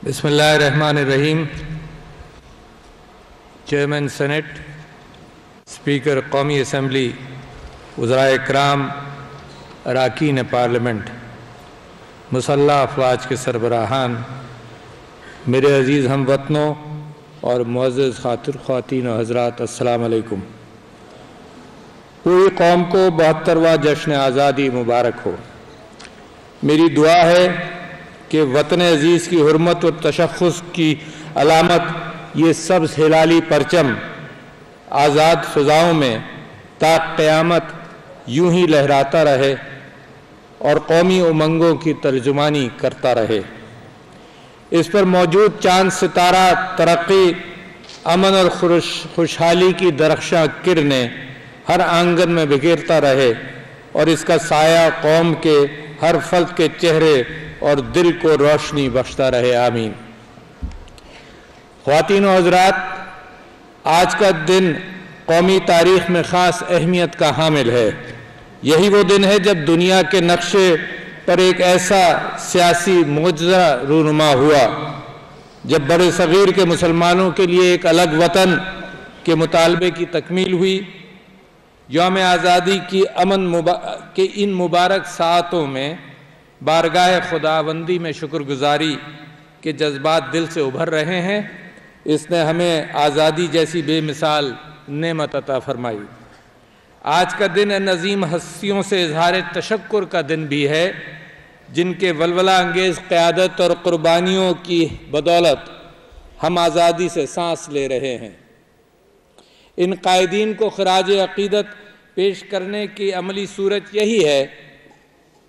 बिस्मिल्लाहिर्रहमानिर्रहीम। Chairman senate, speaker कौमी assembly, वज़राए इकराम, अरकान पार्लियामेंट, मुसल्लह अफवाज के सरबराहान, मेरे अज़ीज़ हमवतनों और मुअज़्ज़ज़ ख़वातीन और हज़रात, अस्सलाम अलैकुम। पूरी कौम को 72वां जश्न आज़ादी मुबारक हो। मेरी दुआ है कि वतन अज़ीज़ की हुर्मत और तशख़्ख़ुस की अलामत ये सब्ज़ हिलाली परचम आज़ाद फ़िज़ाओं में ता क़यामत यूं ही लहराता रहे और कौमी उमंगों की तर्जुमानी करता रहे। इस पर मौजूद चांद सितारा तरक्की, अमन और खुशहाली की दरख्शां किरणें हर आंगन में बिखेरता रहे और इसका साया कौम के हर फर्द के चेहरे और दिल को रोशनी बख्शता रहे। आमीन। ख़वातीन और हज़रात, आज का दिन कौमी तारीख़ में ख़ास अहमियत का हामिल है। यही वो दिन है जब दुनिया के नक्शे पर एक ऐसा सियासी मोजज़ा रूनुमा हुआ, जब बड़े सग़ीर के मुसलमानों के लिए एक अलग वतन के मुतालबे की तकमील हुई। यौम आज़ादी की के इन मुबारक साअतों में बारगाह खुदाबंदी में शुक्रगुजारी के जज्बात दिल से उभर रहे हैं। इसने हमें आज़ादी जैसी बेमिसाल नेमत अता फरमाई। आज का दिन नज़ीम हस्तियों से इज़हार तशक्कुर का दिन भी है, जिनके वलवला अंगेज़ क़यादत और क़ुरबानियों की बदौलत हम आज़ादी से सांस ले रहे हैं। इन कायदीन को ख़राज अक़ीदत पेश करने की अमली सूरत यही है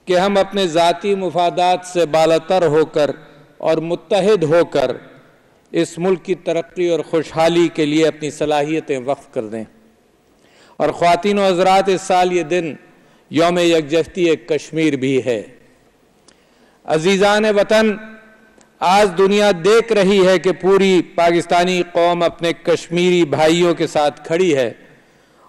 कि हम अपने ज़ाती मुफादात से बालातर होकर और मुत्तहिद होकर इस मुल्क की तरक्की और खुशहाली के लिए अपनी सलाहियतें वक्फ़ कर दें। और ख़वातीन और हज़रात, इस साल ये दिन यौम यकजहती कश्मीर भी है। अज़ीज़ान वतन, आज दुनिया देख रही है कि पूरी पाकिस्तानी कौम अपने कश्मीरी भाइयों के साथ खड़ी है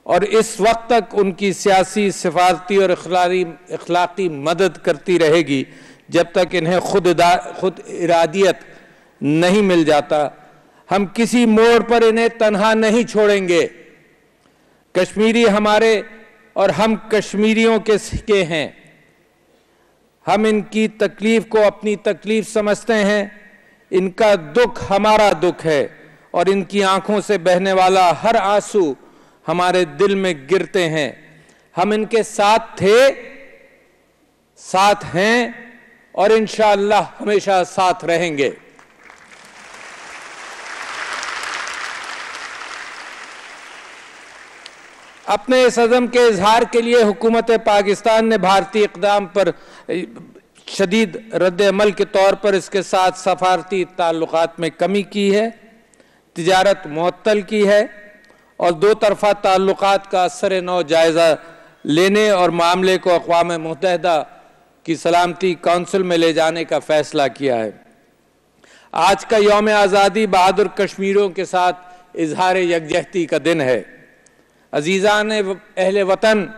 और इस वक्त तक उनकी सियासी, सिफारती और इखलाकी मदद करती रहेगी जब तक इन्हें खुद इरादियत नहीं मिल जाता। हम किसी मोड़ पर इन्हें तन्हा नहीं छोड़ेंगे। कश्मीरी हमारे और हम कश्मीरियों के हैं। हम इनकी तकलीफ को अपनी तकलीफ समझते हैं। इनका दुख हमारा दुख है और इनकी आंखों से बहने वाला हर आंसू हमारे दिल में गिरते हैं। हम इनके साथ थे, साथ हैं और इंशाअल्लाह हमेशा साथ रहेंगे। अपने इस अज़म के इजहार के लिए हुकूमत पाकिस्तान ने भारतीय इक़दाम पर शदीद रद्द अमल के तौर पर इसके साथ सफारती ताल्लुकात में कमी की है, तिजारत मुअत्तल की है और दो तरफ़ा ताल्लुकात का असर नौ जायज़ा लेने और मामले को अक़वाम मुत्तहिदा की सलामती कौंसिल में ले जाने का फ़ैसला किया है। आज का यौम आज़ादी बहादुर कश्मीरियों के साथ इजहार यकजहती का दिन है। अज़ीज़ान अहले वतन,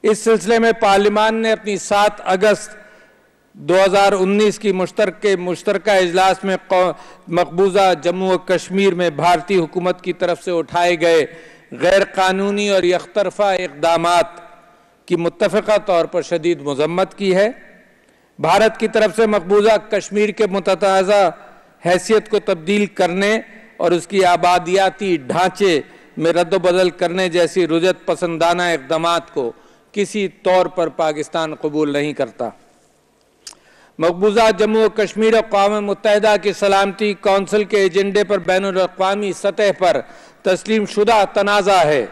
इस सिलसिले में पार्लिमान ने अपनी 7 अगस्त 2019 की मुश्तरका इजलास में मकबूजा जम्मू और कश्मीर में भारतीय हुकूमत की तरफ से उठाए गए गैर कानूनी और यकतरफा इक़दामात की मुत्तफ़िक़ा तौर पर शदीद मज़म्मत की है। भारत की तरफ से मकबूजा कश्मीर के मुतनाज़ा हैसियत को तब्दील करने और उसकी आबादियाती ढांचे में रद्द-बदल करने जैसी रुजत पसंदाना इक़दामात को किसी तौर पर पाकिस्तान कबूल नहीं करता। मकबूजा जम्मू और कश्मीर और अक़वाम मुत्तहिदा की सलामती कौंसिल के एजेंडे पर बैनुल-अक़वामी सतह पर तस्लीम शुदा तनाज़ा है।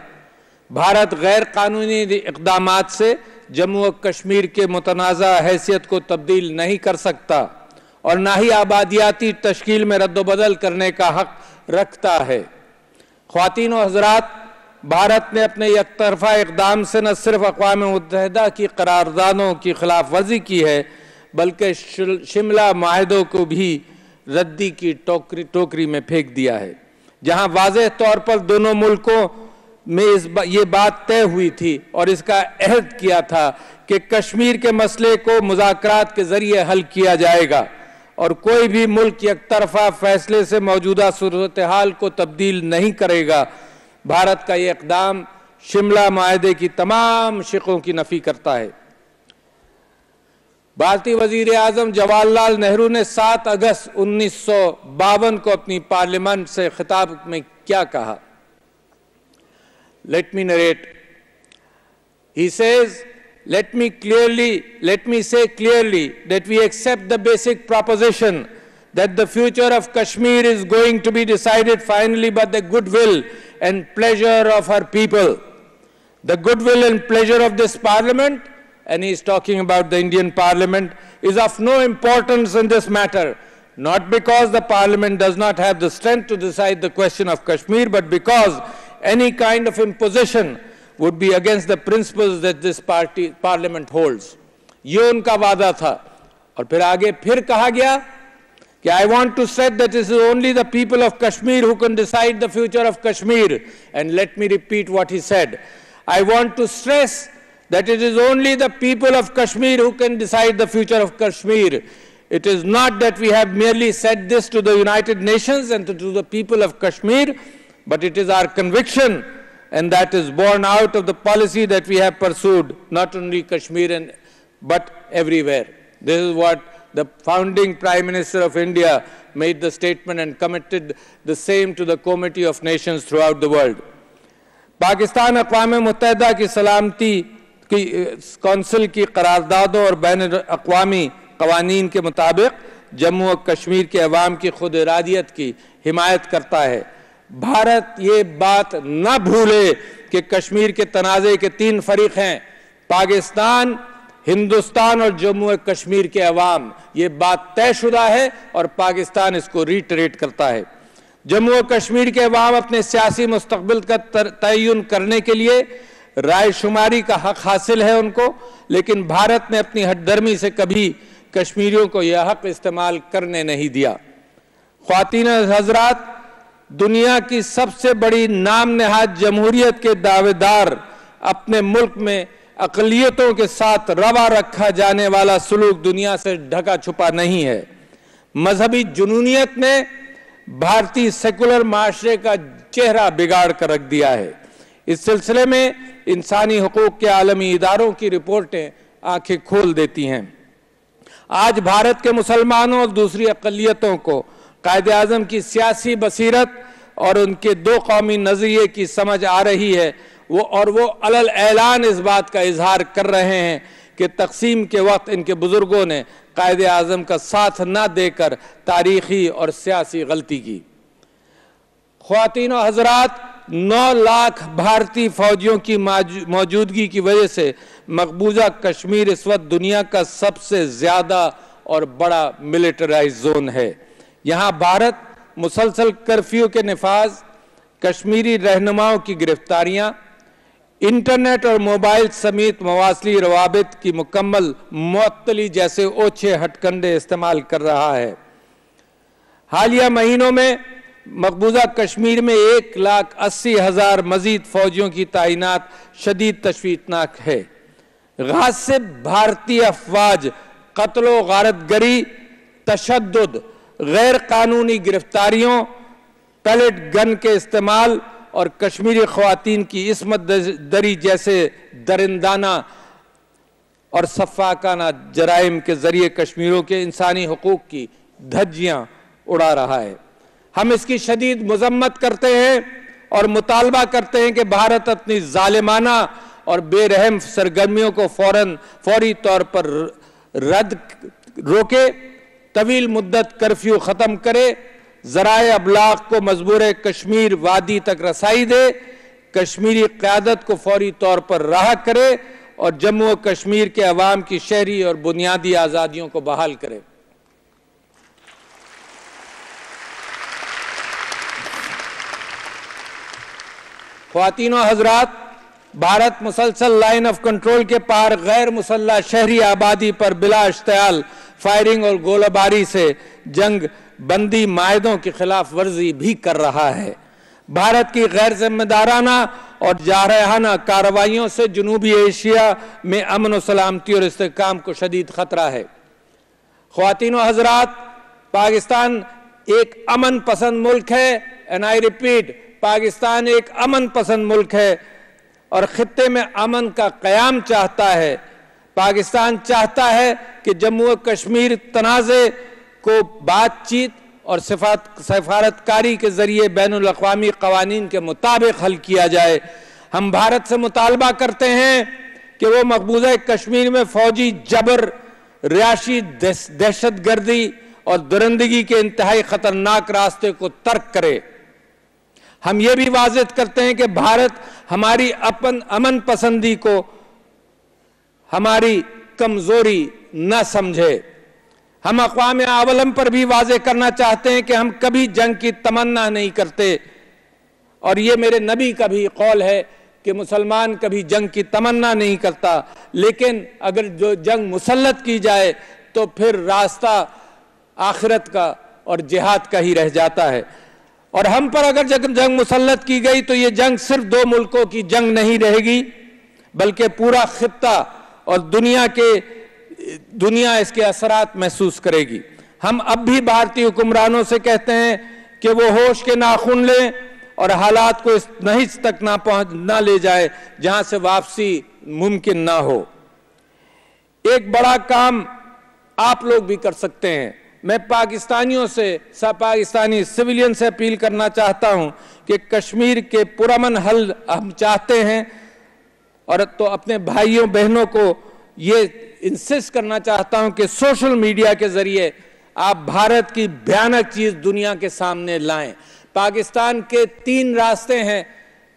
भारत गैर कानूनी इक़दामात से जम्मू और कश्मीर के मुतनाज़ा हैसियत को तब्दील नहीं कर सकता और ना ही आबादियाती तश्कील में रद्द-बदल करने का हक़ रखता है। ख़वातीन और हज़रात, भारत ने अपने यकतरफा इक़दाम से न सिर्फ अक़वाम मुत्तहिदा की करारदादों की खिलाफ वर्जी की है, बल्कि शिमला माहिदों को भी रद्दी की टोकरी में फेंक दिया है, जहां वाज़ेह तौर पर दोनों मुल्कों में ये बात तय हुई थी और इसका अहद किया था कि कश्मीर के मसले को मुज़ाकरात के ज़रिए हल किया जाएगा اور کوئی بھی ملک یک طرفہ فیصلے سے موجودہ صورتحال کو تبدیل نہیں کرے گا۔ بھارت کا یہ اقدام شملہ معاہدے کی تمام شقوں کی نفی کرتا ہے۔ بھارتی وزیر اعظم جواہر لال نہرو نے 7 اگست 1952 کو اپنی پارلیمنٹ سے خطاب میں کیا کہا؟ Let me narrate. He says, let me say clearly that we accept the basic proposition that the future of Kashmir is going to be decided finally by the goodwill and pleasure of our people. The goodwill and pleasure of this parliament, and he is talking about the Indian parliament, is of no importance in this matter, not because the parliament does not have the strength to decide the question of Kashmir, but because any kind of imposition would be against the principles that this parliament holds. یہ ان کا وعدہ تھا اور پھر آگے پھر کہا گیا کہ I want to say that it is only the people of Kashmir who can decide the future of Kashmir. And let me repeat what he said. I want to stress that it is only the people of Kashmir who can decide the future of Kashmir. It is not that we have merely said this to the United Nations and to the people of Kashmir, but it is our conviction, and that is born out of the policy that we have pursued, not only Kashmir but everywhere. This is what the founding Prime Minister of India made the statement and committed the same to the Committee of Nations throughout the world. Pakistan اقوام متحدہ کی سلامتی کی council کی قراردادوں اور بین الاقوامی قوانین کے مطابق جموں و کشمیر کے عوام کی خود ارادیت کی حمایت کرتا ہے۔ بھارت یہ بات نہ بھولے کہ کشمیر کے تنازع کے 3 فریق ہیں: پاکستان، ہندوستان اور جموں و کشمیر کے عوام۔ یہ بات طے شدہ ہے اور پاکستان اس کو ریٹریٹ کرتا ہے۔ جموں و کشمیر کے عوام اپنے سیاسی مستقبل کا تعین کرنے کے لیے رائے شماری کا حق حاصل ہے ان کو، لیکن بھارت نے اپنی ہٹ درمی سے کبھی کشمیریوں کو یہ حق استعمال کرنے نہیں دیا۔ خواتین حضرات، دنیا کی سب سے بڑی نام نہاد جمہوریت کے دعوے دار اپنے ملک میں اقلیتوں کے ساتھ روا رکھا جانے والا سلوک دنیا سے ڈھکا چھپا نہیں ہے۔ مذہبی جنونیت نے بھارتی سیکولر معاشرے کا چہرہ بگاڑ کر رکھ دیا ہے۔ اس سلسلے میں انسانی حقوق کے عالمی اداروں کی رپورٹیں آنکھیں کھول دیتی ہیں۔ آج بھارت کے مسلمانوں اور دوسری اقلیتوں کو قائد اعظم کی سیاسی بصیرت اور ان کے 2 قومی نظریے کی سمجھ آ رہی ہے، وہ علل اعلان اس بات کا اظہار کر رہے ہیں کہ تقسیم کے وقت ان کے بزرگوں نے قائد اعظم کا ساتھ نہ دے کر تاریخی اور سیاسی غلطی کی۔ خواتین و حضرات، 9 لاکھ بھارتی فوجیوں کی موجودگی کی وجہ سے مقبوضہ کشمیر اس وقت دنیا کا سب سے زیادہ اور بڑا ملٹرائز زون ہے۔ یہاں بھارت مسلسل کرفیو کے نفاذ، کشمیری رہنماؤں کی گرفتاریاں، انٹرنیٹ اور موبائل سمیت مواصلی روابط کی مکمل معطلی جیسے اوچھے ہتھ کنڈے استعمال کر رہا ہے۔ حالیہ مہینوں میں مقبوضہ کشمیر میں 1,80,000 مزید فوجیوں کی تعینات شدید تشویشناک ہے۔ غاصب بھارتی افواج قتل و غارت گری، تشدد، غیر قانونی گرفتاریوں، پیلٹ گن کے استعمال اور کشمیری خواتین کی عصمت دری جیسے درندانہ اور سفاکانہ جرائم کے ذریعے کشمیریوں کے انسانی حقوق کی دھجیاں اڑا رہا ہے۔ ہم اس کی شدید مذمت کرتے ہیں اور مطالبہ کرتے ہیں کہ بھارت اپنی ظالمانہ اور بے رحم سرگرمیوں کو فوری طور پر روکے، طویل مدت کرفیو ختم کرے، ذرائع ابلاغ کو مزبور کشمیر وادی تک رسائی دے، کشمیری قیادت کو فوری طور پر رہا کرے اور جموں و کشمیر کے عوام کی شہری اور بنیادی آزادیوں کو بحال کرے۔ خواتین و حضرات، بھارت مسلسل لائن آف کنٹرول کے پار غیر مسلح شہری آبادی پر بلا اشتعال فائرنگ اور گولہ باری سے جنگ بندی معاہدوں کی خلاف ورزی بھی کر رہا ہے۔ بھارت کی غیر ذمہ دارانہ اور جارحانہ کارروائیوں سے جنوبی ایشیا میں امن و سلامتی اور استحکام کو شدید خطرہ ہے۔ خواتین و حضرات، पाकिस्तान एक अमन पसंद मुल्क है, एंड आई रिपीट, पाकिस्तान एक अमन पसंद मुल्क है और खित्ते में अमन का क़याम चाहता है। पाकिस्तान चाहता है कि जम्मू और कश्मीर तनाज़े को बातचीत और सफारतकारी के ज़रिए बैनुल अक़वामी क़वानीन के मुताबिक हल किया जाए। हम भारत से मुतालबा करते हैं कि वो मकबूजा कश्मीर में फ़ौजी जबर, रियाशी दहशतगर्दी और दरिंदगी के इंतहाई ख़तरनाक रास्ते को तर्क करे। हम ये भी वाज़ेह करते हैं कि भारत हमारी अमन पसंदी को हमारी कमज़ोरी न समझे। हम अक़वाम आलम पर भी वाज़ेह करना चाहते हैं कि हम कभी जंग की तमन्ना नहीं करते, और ये मेरे नबी का भी कौल है कि मुसलमान कभी जंग की तमन्ना नहीं करता, लेकिन अगर जो जंग मुसल्लत की जाए तो फिर रास्ता आखिरत का और जिहाद का ही रह जाता है। और हम पर अगर जंग मुसल्लत की गई तो ये जंग सिर्फ दो मुल्कों की जंग नहीं रहेगी, बल्कि पूरा खित्ता और दुनिया इसके असरात महसूस करेगी। हम अब भी भारतीय हुक्मरानों से कहते हैं कि वो होश के नाखून लें और हालात को इस नहिज तक ना ले जाए जहां से वापसी मुमकिन ना हो। एक बड़ा काम आप लोग भी कर सकते हैं। मैं पाकिस्तानियों से, पाकिस्तानी सिविलियन से अपील करना चाहता हूं कि कश्मीर के पुरअमन हल हम चाहते हैं, और तो अपने भाइयों बहनों को ये इंसिस्ट करना चाहता हूं कि सोशल मीडिया के जरिए आप भारत की भयानक चीज दुनिया के सामने लाएं। पाकिस्तान के 3 रास्ते हैं।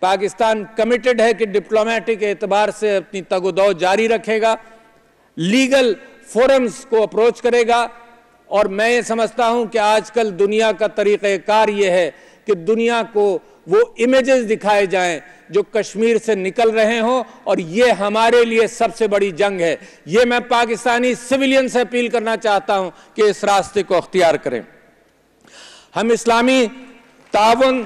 पाकिस्तान कमिटेड है कि डिप्लोमेटिक एतबार से अपनी तगोदौ जारी रखेगा, लीगल फोरम्स को अप्रोच करेगा, और मैं ये समझता हूं कि आजकल दुनिया का तरीक़ेकार ये है कि दुनिया को वो इमेजेस दिखाए जाएं जो कश्मीर से निकल रहे हों, और ये हमारे लिए सबसे बड़ी जंग है। ये मैं पाकिस्तानी सिविलियन से अपील करना चाहता हूं कि इस रास्ते को अख्तियार करें। हम इस्लामी ताउन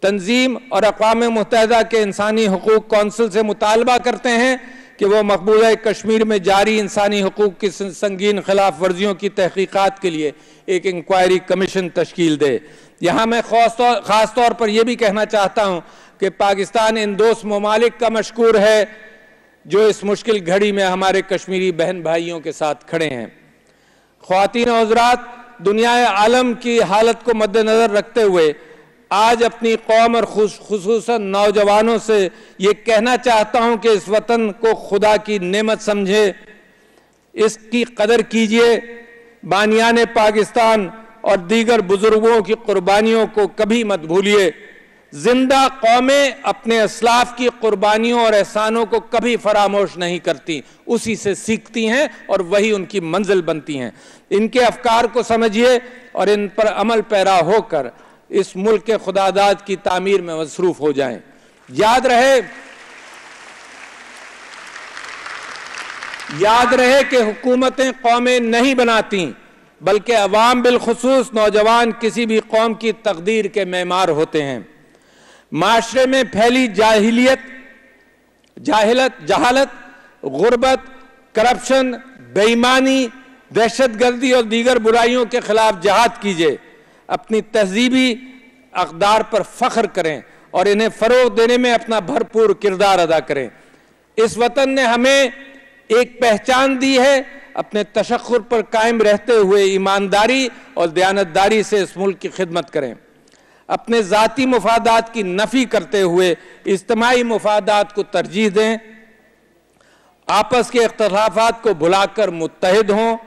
तंजीम और अक़वाम मुत्तहिदा के इंसानी हुकूक कौंसिल से मुतालबा करते हैं कि वो मकबूजा कश्मीर में जारी इंसानी हुकूक की संगीन खिलाफ वर्जियों की तहकीकात के लिए एक इंक्वायरी कमीशन तश्कील दे। यहाँ मैं ख़ास तौर पर यह भी कहना चाहता हूँ कि पाकिस्तान इन दोस्त ममालिक का मशकूर है जो इस मुश्किल घड़ी में हमारे कश्मीरी बहन भाइयों के साथ खड़े हैं। ख्वातीन और हज़रात, दुनिया आलम की हालत को मद्देनज़र रखते हुए आज अपनी कौम और खुसूसन नौजवानों से ये कहना चाहता हूं कि इस वतन को खुदा की नेमत समझे, इसकी कदर कीजिए। बानियाने पाकिस्तान और दीगर बुजुर्गों की कुर्बानियों को कभी मत भूलिए। जिंदा कौमें अपने असलाफ की कुर्बानियों और एहसानों को कभी फरामोश नहीं करती, उसी से सीखती हैं और वही उनकी मंजिल बनती हैं। इनके अफकार को समझिए और इन पर अमल पैरा होकर इस मुल्क के खुदादाद की तामीर में मसरूफ हो जाएं। याद रहे कि हुकूमतें कौमें नहीं बनाती, बल्कि अवाम बिलखुसूस नौजवान किसी भी कौम की तकदीर के मेमार होते हैं। माशरे में फैली जहालत, गुर्बत, करप्शन, बेईमानी, दहशतगर्दी और दीगर बुराइयों के खिलाफ जिहाद कीजिए। अपनी तहजीबी अक़दार पर फ़ख्र करें और इन्हें फ़रोग़ देने में अपना भरपूर किरदार अदा करें। इस वतन ने हमें एक पहचान दी है। अपने तशक्कुर पर कायम रहते हुए ईमानदारी और दयानतदारी से इस मुल्क की खिदमत करें। अपने ज़ाती मुफादात की नफ़ी करते हुए इज्तिमाई मुफादात को तरजीह दें। आपस के इख्तिलाफ़ात को भुलाकर मुत्तहिद हों।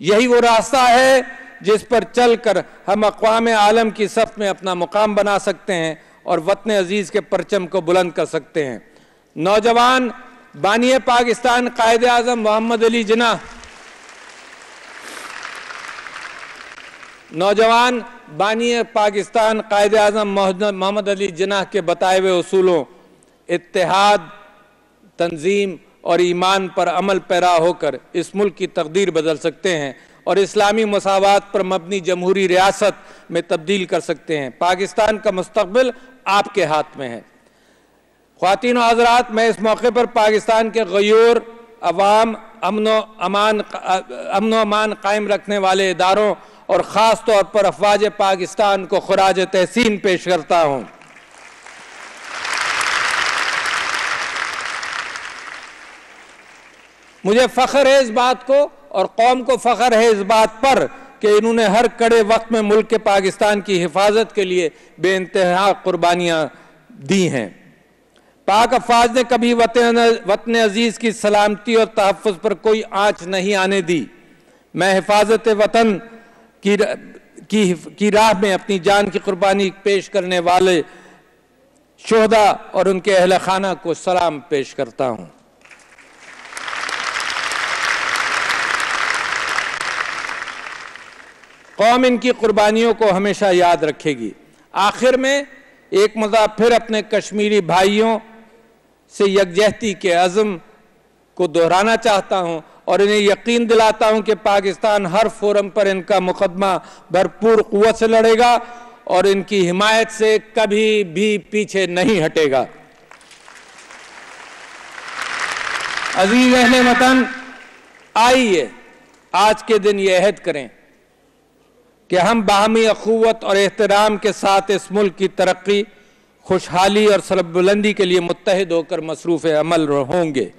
यही वो रास्ता है जिस पर चलकर हम अक़वाम आलम की सफ़ में अपना मुकाम बना सकते हैं और वतन अजीज़ के परचम को बुलंद कर सकते हैं। नौजवान बानिए पाकिस्तान कायदे आज़म मोहम्मद अली जिन्नाह मोहम्मद अली जिन्नाह के बताए हुए उसूलों इत्तेहाद, तंजीम और ईमान पर अमल पैरा होकर इस मुल्क की तकदीर बदल सकते हैं और इस्लामी मसावात पर मबनी जमहूरी रियासत में तब्दील कर सकते हैं। पाकिस्तान का मुस्तकबिल आपके हाथ में है। خواتین و حضرات، میں اس موقع پر پاکستان کے غیور عوام، امن و امان قائم رکھنے والے اداروں اور خاص طور پر افواج پاکستان کو خراج تحسین پیش کرتا ہوں۔ مجھے فخر ہے اس بات کو اور قوم کو فخر ہے اس بات پر کہ انہوں نے ہر کڑے وقت میں ملک کے پاکستان کی حفاظت کے لیے بے انتہا قربانیاں دی ہیں۔ پاک افواج نے کبھی وطن عزیز کی سلامتی اور تحفظ پر کوئی آنچ نہیں آنے دی۔ میں حفاظت وطن کی راہ میں اپنی جان کی قربانی پیش کرنے والے شہداء اور ان کے اہل خانہ کو سلام پیش کرتا ہوں۔ قوم ان کی قربانیوں کو ہمیشہ یاد رکھے گی۔ آخر میں ایک مرتبہ پھر اپنے کشمیری بھائیوں سے یکجہتی کے عزم کو دہرانا چاہتا ہوں اور انہیں یقین دلاتا ہوں کہ پاکستان ہر فورم پر ان کا مقدمہ بھرپور قوت سے لڑے گا اور ان کی حمایت سے کبھی بھی پیچھے نہیں ہٹے گا۔ عزیز اہل وطن، آئیے آج کے دن یہ عہد کریں کہ ہم باہمی اخوت اور احترام کے ساتھ اس ملک کی ترقی، خوشحالی اور سربلندی کے لیے متحد ہو کر مصروف عمل ہوں گے۔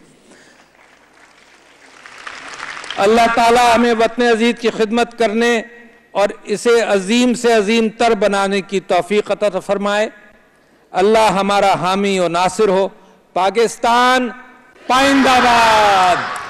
اللہ تعالی ہمیں وطن عزیز کی خدمت کرنے اور اسے عظیم سے عظیم تر بنانے کی توفیق عطا فرمائے۔ اللہ ہمارا حامی و ناصر ہو۔ پاکستان پائندہ باد۔